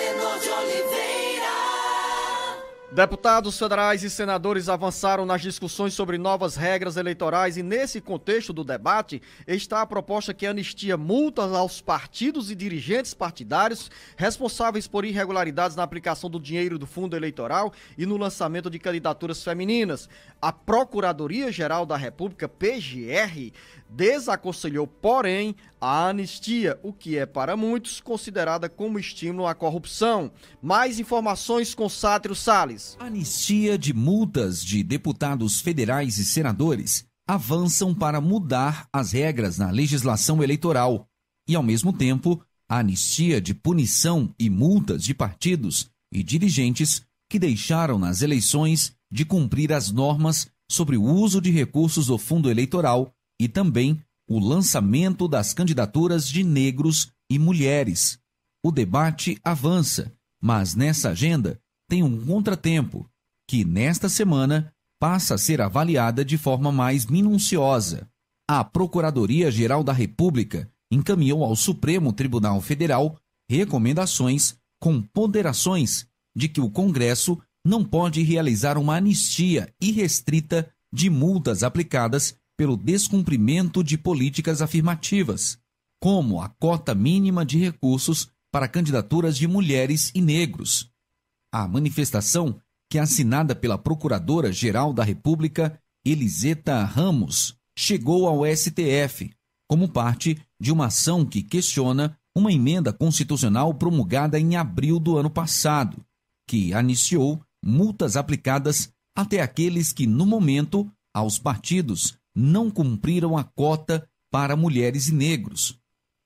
Agenor de Oliveira. Deputados federais e senadores avançaram nas discussões sobre novas regras eleitorais e, nesse contexto do debate, está a proposta que anistia multas aos partidos e dirigentes partidários responsáveis por irregularidades na aplicação do dinheiro do fundo eleitoral e no lançamento de candidaturas femininas. A Procuradoria-Geral da República, PGR, desaconselhou, porém, a anistia, o que é para muitos considerada como estímulo à corrupção. Mais informações com Sátiro Salles. Anistia de multas de deputados federais e senadores avançam para mudar as regras na legislação eleitoral e, ao mesmo tempo, a anistia de punição e multas de partidos e dirigentes que deixaram nas eleições de cumprir as normas sobre o uso de recursos do fundo eleitoral e também o lançamento das candidaturas de negros e mulheres. O debate avança, mas nessa agenda tem um contratempo, que nesta semana passa a ser avaliada de forma mais minuciosa. A Procuradoria-Geral da República encaminhou ao Supremo Tribunal Federal recomendações com ponderações de que o Congresso não pode realizar uma anistia irrestrita de multas aplicadas pelo descumprimento de políticas afirmativas, como a cota mínima de recursos para candidaturas de mulheres e negros. A manifestação, que é assinada pela Procuradora-Geral da República, Eliseta Ramos, chegou ao STF como parte de uma ação que questiona uma emenda constitucional promulgada em abril do ano passado, que anistiou multas aplicadas até aqueles que, no momento, aos partidos não cumpriram a cota para mulheres e negros.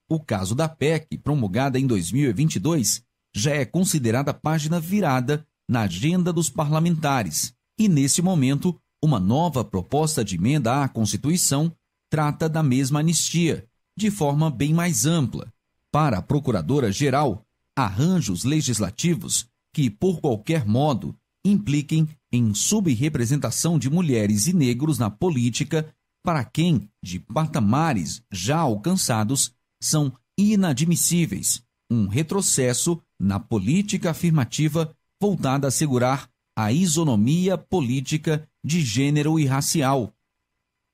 O caso da PEC, promulgada em 2022, já é considerada página virada na agenda dos parlamentares e, nesse momento, uma nova proposta de emenda à Constituição trata da mesma anistia, de forma bem mais ampla. Para a Procuradora-Geral, arranjos legislativos que, por qualquer modo, impliquem em subrepresentação de mulheres e negros na política, para quem, de patamares já alcançados, são inadmissíveis, um retrocesso na política afirmativa voltada a assegurar a isonomia política de gênero e racial.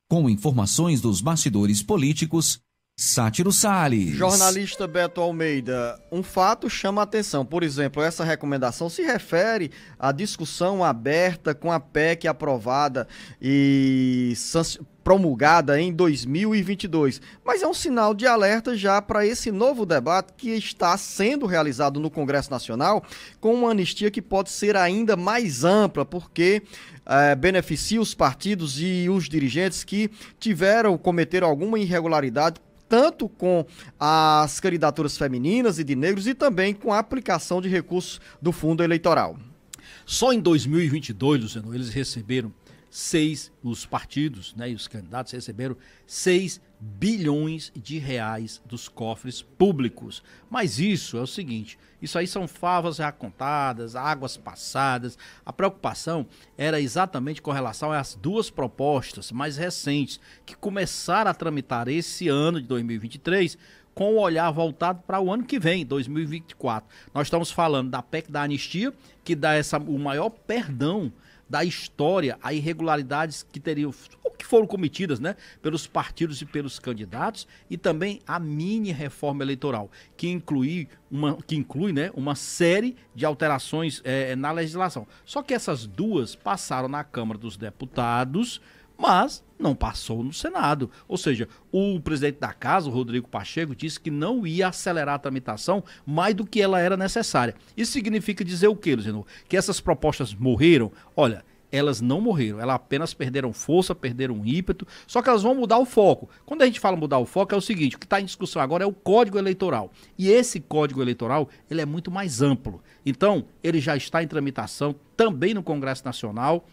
Com informações dos bastidores políticos, Sátiro Salles. Jornalista Beto Almeida, um fato chama a atenção. Por exemplo, essa recomendação se refere à discussão aberta com a PEC aprovada e promulgada em 2022. Mas é um sinal de alerta já para esse novo debate que está sendo realizado no Congresso Nacional, com uma anistia que pode ser ainda mais ampla, porque beneficia os partidos e os dirigentes que cometeram alguma irregularidade, tanto com as candidaturas femininas e de negros e também com a aplicação de recursos do fundo eleitoral. Só em 2022, Luciano, eles receberam os partidos, né, e os candidatos receberam 6 bilhões de reais dos cofres públicos. Mas isso é o seguinte, isso aí são favas já contadas, águas passadas. A preocupação era exatamente com relação às duas propostas mais recentes, que começaram a tramitar esse ano de 2023, com o olhar voltado para o ano que vem, 2024. Nós estamos falando da PEC da anistia, que dá o maior perdão da história a irregularidades que foram cometidas, né, pelos partidos e pelos candidatos, e também a mini reforma eleitoral, que inclui uma série de alterações na legislação. Só que essas duas passaram na Câmara dos Deputados, mas não passou no Senado. Ou seja, o presidente da casa, o Rodrigo Pacheco, disse que não ia acelerar a tramitação mais do que ela era necessária. Isso significa dizer o quê, Luciano? Que essas propostas morreram? Olha, elas não morreram, elas apenas perderam força, perderam ímpeto, só que elas vão mudar o foco. Quando a gente fala mudar o foco, é o seguinte, o que está em discussão agora é o Código Eleitoral. E esse Código Eleitoral, ele é muito mais amplo. Então, ele já está em tramitação também no Congresso Nacional.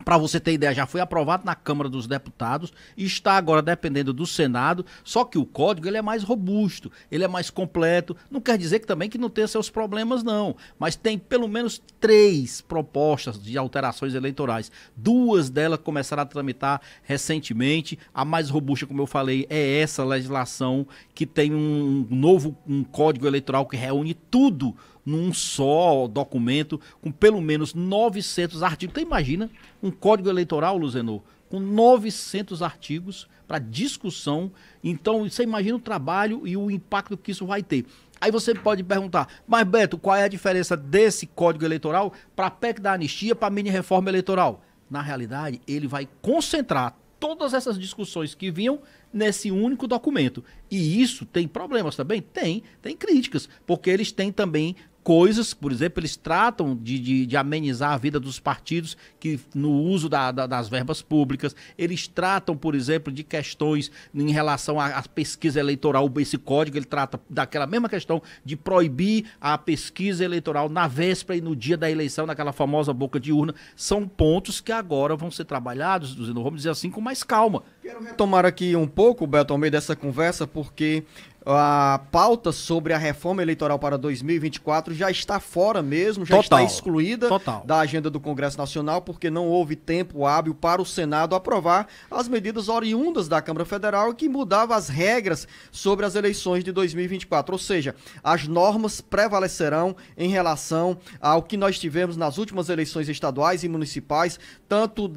Para você ter ideia, já foi aprovado na Câmara dos Deputados e está agora dependendo do Senado, só que o código ele é mais robusto, ele é mais completo. Não quer dizer que também que não tenha seus problemas, não, mas tem pelo menos 3 propostas de alterações eleitorais. 2 delas começaram a tramitar recentemente. A mais robusta, como eu falei, é essa legislação que tem um código eleitoral que reúne tudo num só documento, com pelo menos 900 artigos. Então imagina um código eleitoral, Luzenor, com 900 artigos para discussão. Então você imagina o trabalho e o impacto que isso vai ter. Aí você pode perguntar, mas Beto, qual é a diferença desse código eleitoral para a PEC da anistia, para a mini-reforma eleitoral? Na realidade, ele vai concentrar todas essas discussões que vinham nesse único documento. E isso tem problemas também? Tem críticas, porque eles têm também coisas, por exemplo, eles tratam de amenizar a vida dos partidos que no uso das verbas públicas, eles tratam, por exemplo, de questões em relação à pesquisa eleitoral. Esse código ele trata daquela mesma questão de proibir a pesquisa eleitoral na véspera e no dia da eleição, naquela famosa boca de urna. São pontos que agora vão ser trabalhados, vamos dizer assim, com mais calma. Quero retomar aqui um pouco, Beto, ao meio dessa conversa, porque a pauta sobre a reforma eleitoral para 2024 já está fora mesmo, já está excluída da agenda do Congresso Nacional, porque não houve tempo hábil para o Senado aprovar as medidas oriundas da Câmara Federal que mudavam as regras sobre as eleições de 2024. Ou seja, as normas prevalecerão em relação ao que nós tivemos nas últimas eleições estaduais e municipais, tanto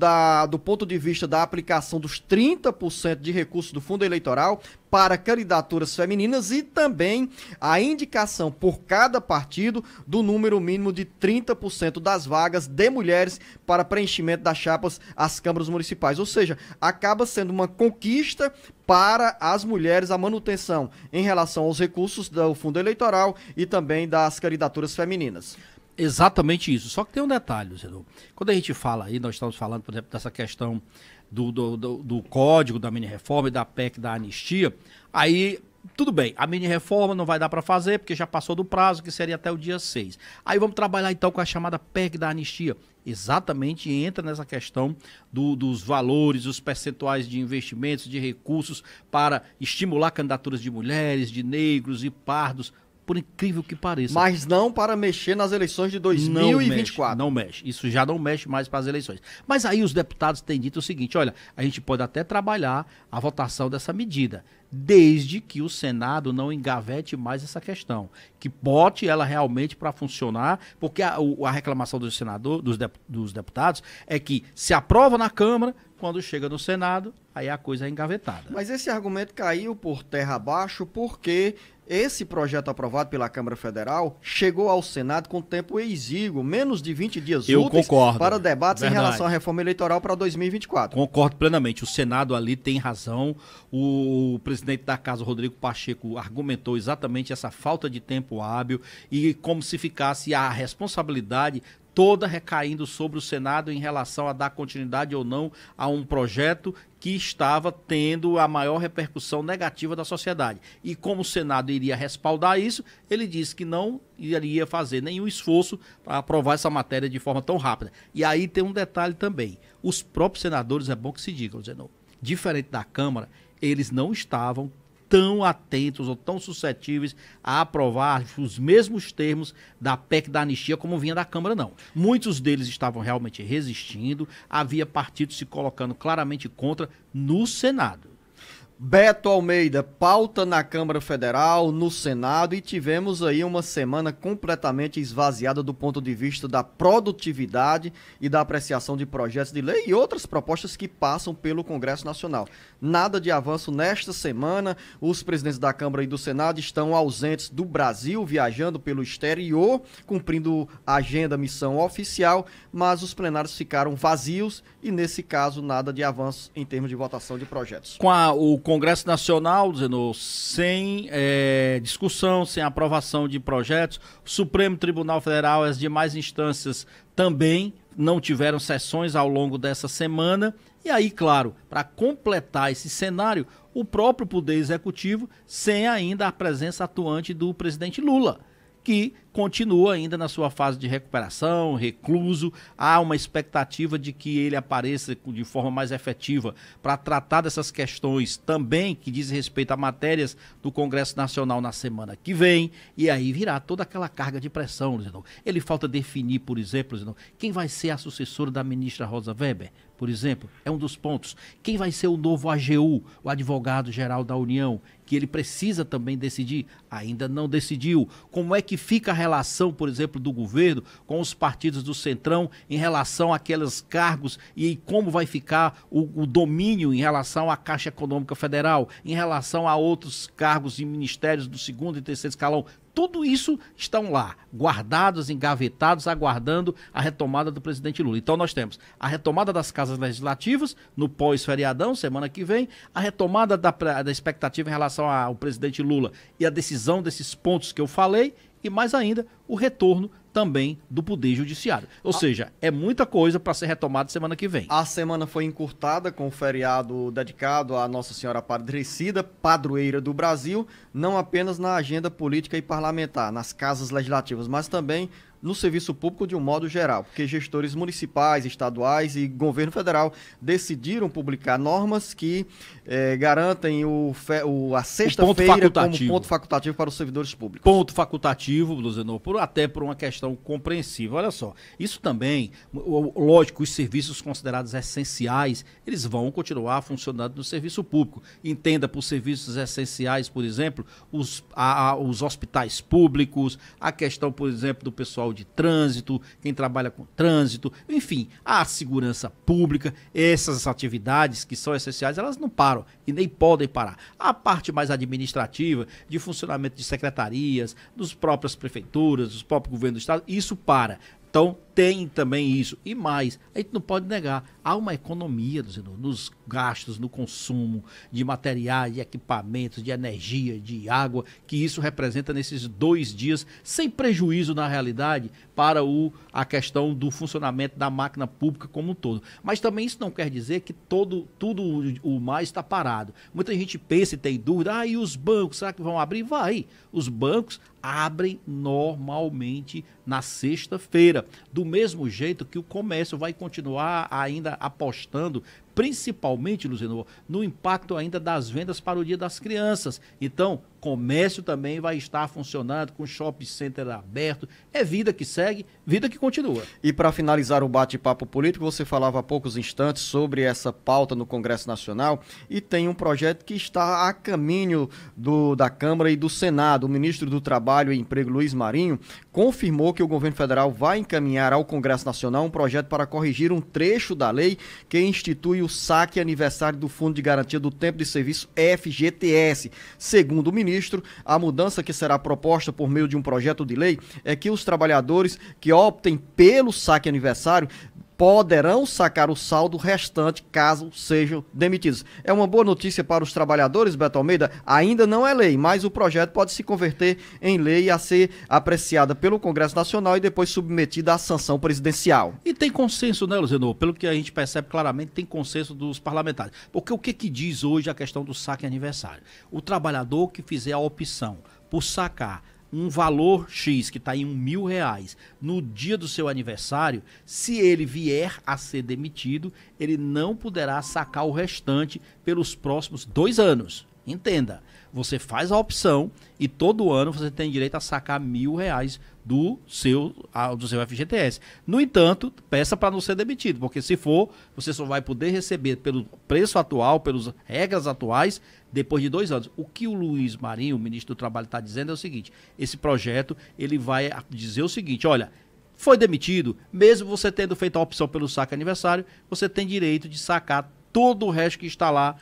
do ponto de vista da aplicação dos 30% de recursos do fundo eleitoral para candidaturas femininas e também a indicação por cada partido do número mínimo de 30% das vagas de mulheres para preenchimento das chapas às câmaras municipais. Ou seja, acaba sendo uma conquista para as mulheres a manutenção em relação aos recursos do fundo eleitoral e também das candidaturas femininas. Exatamente isso. Só que tem um detalhe, Zeno. Quando a gente fala aí, nós estamos falando, por exemplo, dessa questão do código da mini-reforma e da PEC da anistia, aí tudo bem, a mini-reforma não vai dar para fazer porque já passou do prazo, que seria até o dia 6. Aí vamos trabalhar então com a chamada PEC da anistia. Exatamente, entra nessa questão dos valores, os percentuais de investimentos, de recursos para estimular candidaturas de mulheres, de negros e pardos, por incrível que pareça. Mas não para mexer nas eleições de 2024. Não mexe. Isso já não mexe mais para as eleições. Mas aí os deputados têm dito o seguinte, olha, a gente pode até trabalhar a votação dessa medida, desde que o Senado não engavete mais essa questão, que bote ela realmente para funcionar, porque a reclamação do senador, dos deputados, é que se aprova na Câmara, quando chega no Senado, aí a coisa é engavetada. Mas esse argumento caiu por terra abaixo porque esse projeto aprovado pela Câmara Federal chegou ao Senado com tempo exíguo, menos de 20 dias úteis para debates em relação à reforma eleitoral para 2024. Concordo plenamente. O Senado ali tem razão. O presidente da Casa, Rodrigo Pacheco, argumentou exatamente essa falta de tempo hábil e como se ficasse a responsabilidade toda recaindo sobre o Senado em relação a dar continuidade ou não a um projeto que estava tendo a maior repercussão negativa da sociedade. E como o Senado iria respaldar isso, ele disse que não iria fazer nenhum esforço para aprovar essa matéria de forma tão rápida. E aí tem um detalhe também. Os próprios senadores, é bom que se diga, Zenon, diferente da Câmara, eles não estavam tão atentos ou tão suscetíveis a aprovar os mesmos termos da PEC da anistia como vinha da Câmara, não. Muitos deles estavam realmente resistindo, havia partidos se colocando claramente contra no Senado. Beto Almeida, pauta na Câmara Federal, no Senado, e tivemos aí uma semana completamente esvaziada do ponto de vista da produtividade e da apreciação de projetos de lei e outras propostas que passam pelo Congresso Nacional. Nada de avanço nesta semana, os presidentes da Câmara e do Senado estão ausentes do Brasil, viajando pelo exterior, cumprindo agenda, missão oficial, mas os plenários ficaram vazios e, nesse caso, nada de avanço em termos de votação de projetos. Com o Congresso Nacional, Zenon, sem discussão, sem aprovação de projetos, o Supremo Tribunal Federal e as demais instâncias também não tiveram sessões ao longo dessa semana. E aí, claro, para completar esse cenário, o próprio Poder Executivo, sem ainda a presença atuante do presidente Lula, que continua ainda na sua fase de recuperação, recluso. Há uma expectativa de que ele apareça de forma mais efetiva para tratar dessas questões também que dizem respeito a matérias do Congresso Nacional na semana que vem, e aí virá toda aquela carga de pressão, Zenon. Ele falta definir, por exemplo, Zenon, quem vai ser a sucessora da ministra Rosa Weber, por exemplo, é um dos pontos. Quem vai ser o novo AGU, o advogado-geral da União, que ele precisa também decidir? Ainda não decidiu. Como é que fica a relação, por exemplo, do governo com os partidos do Centrão em relação àqueles cargos e como vai ficar o domínio em relação à Caixa Econômica Federal, em relação a outros cargos e ministérios do segundo e terceiro escalão. Tudo isso estão lá, guardados, engavetados, aguardando a retomada do presidente Lula. Então nós temos a retomada das casas legislativas no pós-feriadão, semana que vem, a retomada da expectativa em relação ao presidente Lula e a decisão desses pontos que eu falei, e mais ainda, o retorno também do Poder Judiciário. Ou seja, é muita coisa para ser retomada semana que vem. A semana foi encurtada com o feriado dedicado à Nossa Senhora Aparecida, padroeira do Brasil, não apenas na agenda política e parlamentar, nas casas legislativas, mas também no serviço público de um modo geral, porque gestores municipais, estaduais e governo federal decidiram publicar normas que garantem a sexta-feira como ponto facultativo para os servidores públicos. Ponto facultativo, Luzenor, até por uma questão compreensível. Olha só, isso também, lógico, os serviços considerados essenciais, eles vão continuar funcionando no serviço público. Entenda por serviços essenciais, por exemplo, os hospitais públicos, a questão, por exemplo, do pessoal de trânsito, quem trabalha com trânsito, enfim, a segurança pública, essas atividades que são essenciais, elas não param e nem podem parar. A parte mais administrativa, de funcionamento de secretarias, dos próprias prefeituras, dos próprios governos do estado, isso para. Então, tem também isso. E mais, a gente não pode negar, há uma economia nos gastos, no consumo de materiais, de equipamentos, de energia, de água, que isso representa nesses 2 dias, sem prejuízo na realidade para a questão do funcionamento da máquina pública como um todo. Mas também isso não quer dizer que tudo o mais está parado. Muita gente pensa e tem dúvida, e os bancos, será que vão abrir? Vai. Os bancos abrem normalmente na sexta-feira, do mesmo jeito que o comércio vai continuar ainda apostando, principalmente, Luzenor, no impacto ainda das vendas para o Dia das Crianças. Então, comércio também vai estar funcionando, com shopping center aberto. É vida que segue, vida que continua. E para finalizar o bate-papo político, você falava há poucos instantes sobre essa pauta no Congresso Nacional e tem um projeto que está a caminho da Câmara e do Senado. O ministro do Trabalho e Emprego, Luiz Marinho, confirmou que o governo federal vai encaminhar ao Congresso Nacional um projeto para corrigir um trecho da lei que institui o saque aniversário do Fundo de Garantia do Tempo de Serviço, FGTS. Segundo o ministro, a mudança que será proposta por meio de um projeto de lei é que os trabalhadores que optem pelo saque aniversário poderão sacar o saldo restante caso sejam demitidos. É uma boa notícia para os trabalhadores, Beto Almeida? Ainda não é lei, mas o projeto pode se converter em lei a ser apreciada pelo Congresso Nacional e depois submetida à sanção presidencial. E tem consenso, né, Luzenor? Pelo que a gente percebe claramente, tem consenso dos parlamentares. Porque o que diz hoje a questão do saque aniversário? O trabalhador que fizer a opção por sacar um valor X, que está em R$1.000, no dia do seu aniversário, se ele vier a ser demitido, ele não poderá sacar o restante pelos próximos 2 anos. Entenda, você faz a opção e todo ano você tem direito a sacar R$1.000 do seu FGTS. No entanto, peça para não ser demitido, porque se for, você só vai poder receber pelo preço atual, pelas regras atuais, depois de 2 anos. O que o Luiz Marinho, o ministro do Trabalho, está dizendo é o seguinte: esse projeto ele vai dizer o seguinte, olha, foi demitido, mesmo você tendo feito a opção pelo saque aniversário, você tem direito de sacar todo o resto que está lá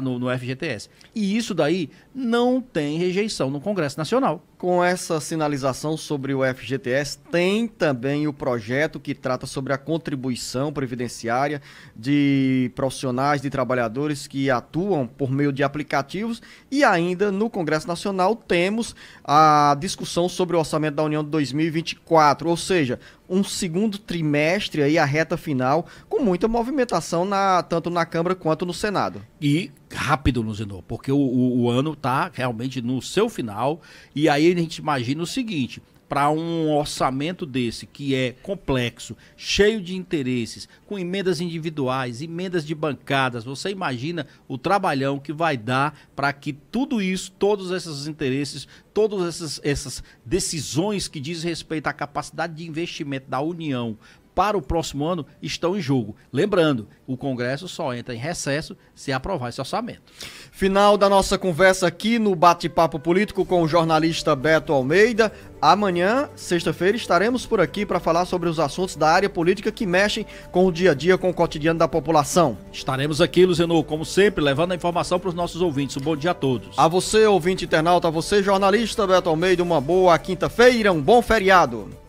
no FGTS. E isso daí não tem rejeição no Congresso Nacional. Com essa sinalização sobre o FGTS, tem também o projeto que trata sobre a contribuição previdenciária de profissionais, de trabalhadores que atuam por meio de aplicativos, e ainda no Congresso Nacional temos a discussão sobre o Orçamento da União de 2024, ou seja, um segundo trimestre aí, a reta final, com muita movimentação tanto na Câmara quanto no Senado. E rápido, Luzenor, porque o ano está realmente no seu final, e aí a gente imagina o seguinte: para um orçamento desse, que é complexo, cheio de interesses, com emendas individuais, emendas de bancadas, você imagina o trabalhão que vai dar para que tudo isso, todos esses interesses, todas essas decisões que diz respeito à capacidade de investimento da União para o próximo ano estão em jogo. Lembrando, o Congresso só entra em recesso se aprovar esse orçamento. Final da nossa conversa aqui no Bate-Papo Político com o jornalista Beto Almeida. Amanhã, sexta-feira, estaremos por aqui para falar sobre os assuntos da área política que mexem com o dia a dia, com o cotidiano da população. Estaremos aqui, Luziano, como sempre, levando a informação para os nossos ouvintes. Um bom dia a todos. A você, ouvinte internauta, a você, jornalista Beto Almeida, uma boa quinta-feira, um bom feriado.